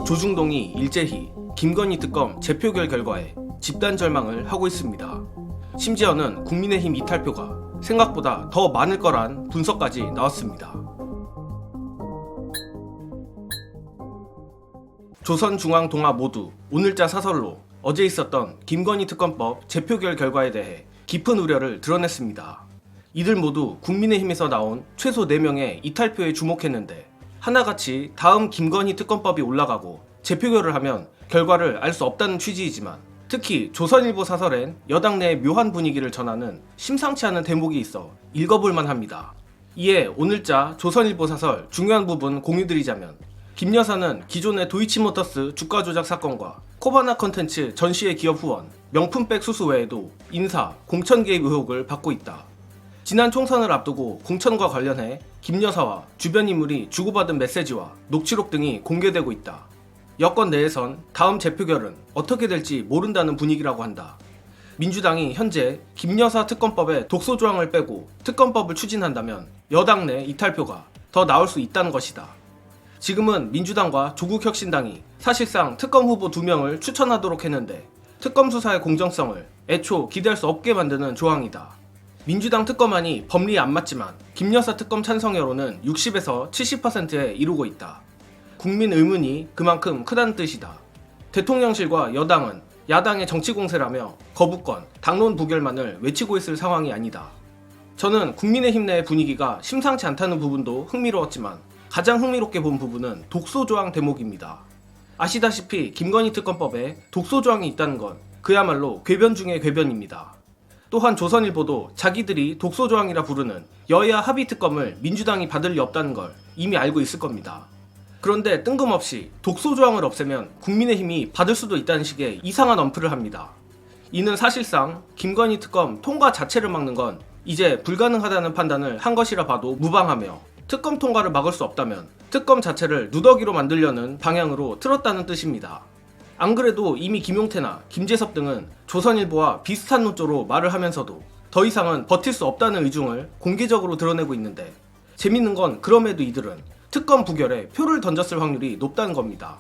조중동이 일제히 김건희 특검 재표결 결과에 집단 절망을 하고 있습니다. 심지어는 국민의힘 이탈표가 생각보다 더 많을 거란 분석까지 나왔습니다. 조선중앙동아 모두 오늘자 사설로 어제 있었던 김건희 특검법 재표결 결과에 대해 깊은 우려를 드러냈습니다. 이들 모두 국민의힘에서 나온 최소 4명의 이탈표에 주목했는데 하나같이 다음 김건희 특검법이 올라가고 재표결을 하면 결과를 알 수 없다는 취지이지만 특히 조선일보 사설엔 여당 내의 묘한 분위기를 전하는 심상치 않은 대목이 있어 읽어볼만 합니다. 이에 오늘자 조선일보 사설 중요한 부분 공유드리자면 김 여사는 기존의 도이치모터스 주가 조작 사건과 코바나 컨텐츠 전시회 기업 후원, 명품백 수수 외에도 인사, 공천 개입 의혹을 받고 있다. 지난 총선을 앞두고 공천과 관련해 김 여사와 주변 인물이 주고받은 메시지와 녹취록 등이 공개되고 있다. 여권 내에선 다음 재표결은 어떻게 될지 모른다는 분위기라고 한다. 민주당이 현재 김 여사 특검법에 독소 조항을 빼고 특검법을 추진한다면 여당 내 이탈표가 더 나올 수 있다는 것이다. 지금은 민주당과 조국혁신당이 사실상 특검 후보 2명을 추천하도록 했는데 특검 수사의 공정성을 애초 기대할 수 없게 만드는 조항이다. 민주당 특검안이 법리에 안 맞지만 김 여사 특검 찬성 여론은 60에서 70%에 이르고 있다. 국민 의문이 그만큼 크다는 뜻이다. 대통령실과 여당은 야당의 정치 공세라며 거부권, 당론 부결만을 외치고 있을 상황이 아니다. 저는 국민의힘 내 분위기가 심상치 않다는 부분도 흥미로웠지만 가장 흥미롭게 본 부분은 독소조항 대목입니다. 아시다시피 김건희 특검법에 독소조항이 있다는 건 그야말로 궤변 중의 궤변입니다. 또한 조선일보도 자기들이 독소조항이라 부르는 여야 합의 특검을 민주당이 받을 리 없다는 걸 이미 알고 있을 겁니다. 그런데 뜬금없이 독소조항을 없애면 국민의힘이 받을 수도 있다는 식의 이상한 언플을 합니다. 이는 사실상 김건희 특검 통과 자체를 막는 건 이제 불가능하다는 판단을 한 것이라 봐도 무방하며 특검 통과를 막을 수 없다면 특검 자체를 누더기로 만들려는 방향으로 틀었다는 뜻입니다. 안 그래도 이미 김용태나 김재섭 등은 조선일보와 비슷한 논조로 말을 하면서도 더 이상은 버틸 수 없다는 의중을 공개적으로 드러내고 있는데 재밌는 건 그럼에도 이들은 특검 부결에 표를 던졌을 확률이 높다는 겁니다.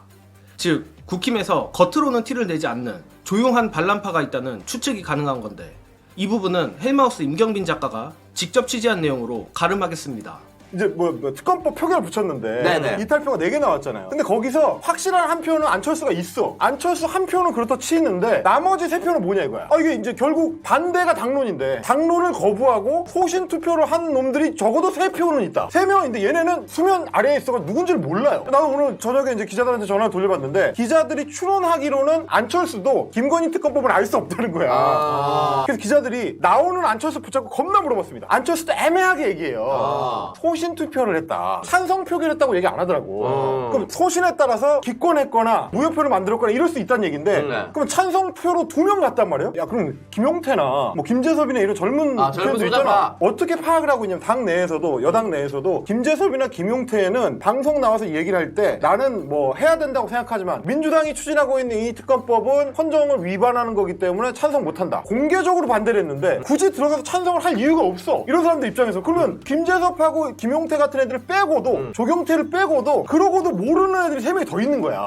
즉 국힘에서 겉으로는 티를 내지 않는 조용한 반란파가 있다는 추측이 가능한 건데 이 부분은 헬마우스 임경빈 작가가 직접 취재한 내용으로 가름하겠습니다. 이제 특검법 표결을 붙였는데 네네. 이탈표가 4개 나왔잖아요. 근데 거기서 확실한 한 표는 안철수가 있어. 안철수 한 표는 그렇다 치는데 나머지 3표는 뭐냐 이거야. 이게 이제 결국 반대가 당론인데 당론을 거부하고 소신 투표를 한 놈들이 적어도 3표는 있다. 3명인데 얘네는 수면 아래에 있어서 누군지를 몰라요. 나도 오늘 저녁에 이제 기자들한테 전화를 돌려봤는데 기자들이 추론하기로는 안철수도 김건희 특검법을 알 수 없다는 거야. 그래서 기자들이 나오는 안철수 붙잡고 겁나 물어봤습니다. 안철수도 애매하게 얘기해요. 소신 투표를 했다. 찬성 표결을 했다고 얘기 안 하더라고. 그럼 소신에 따라서 기권했거나 무효표를 만들었거나 이럴 수 있다는 얘기인데 그럼 찬성표로 2명 갔단 말이에요? 야 그럼 김용태나 김재섭이나 이런 젊은 표현도 있잖아. 어떻게 파악을 하고 있냐면 당 내에서도 여당 내에서도 김재섭이나 김용태는 방송 나와서 얘기를 할 때 나는 해야 된다고 생각하지만 민주당이 추진하고 있는 이 특검법은 헌정을 위반하는 거기 때문에 찬성 못한다. 공개적으로 반대를 했는데 굳이 들어가서 찬성을 할 이유가 없어. 이런 사람들 입장에서 그러면 김재섭하고 김용태 같은 애들을 빼고도 조경태를 빼고도 그러고도 모르는 애들이 3명이 더 있는 거야.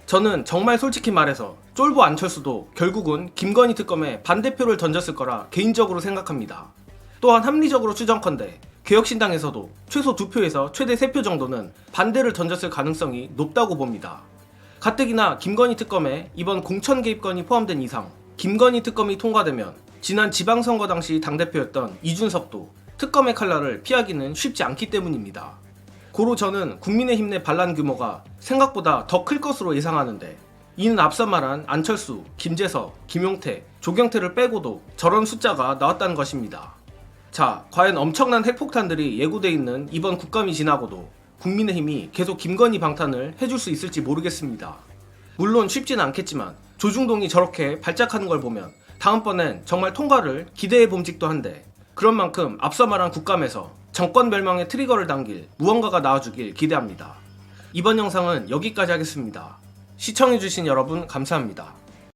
저는 정말 솔직히 말해서 쫄보 안철수도 결국은 김건희 특검에 반대표를 던졌을 거라 개인적으로 생각합니다. 또한 합리적으로 추정컨대 개혁신당에서도 최소 2표에서 최대 3표 정도는 반대를 던졌을 가능성이 높다고 봅니다. 가뜩이나 김건희 특검에 이번 공천 개입건이 포함된 이상 김건희 특검이 통과되면 지난 지방선거 당시 당대표였던 이준석도 특검의 칼날을 피하기는 쉽지 않기 때문입니다. 고로 저는 국민의힘 내 반란 규모가 생각보다 더 클 것으로 예상하는데 이는 앞서 말한 안철수, 김재섭, 김용태, 조경태를 빼고도 저런 숫자가 나왔다는 것입니다. 자, 과연 엄청난 핵폭탄들이 예고돼 있는 이번 국감이 지나고도 국민의힘이 계속 김건희 방탄을 해줄 수 있을지 모르겠습니다. 물론 쉽지는 않겠지만 조중동이 저렇게 발작하는 걸 보면 다음번엔 정말 통과를 기대해 봄직도 한데 그런 만큼 앞서 말한 국감에서 정권 멸망의 트리거를 당길 무언가가 나와주길 기대합니다. 이번 영상은 여기까지 하겠습니다. 시청해주신 여러분 감사합니다.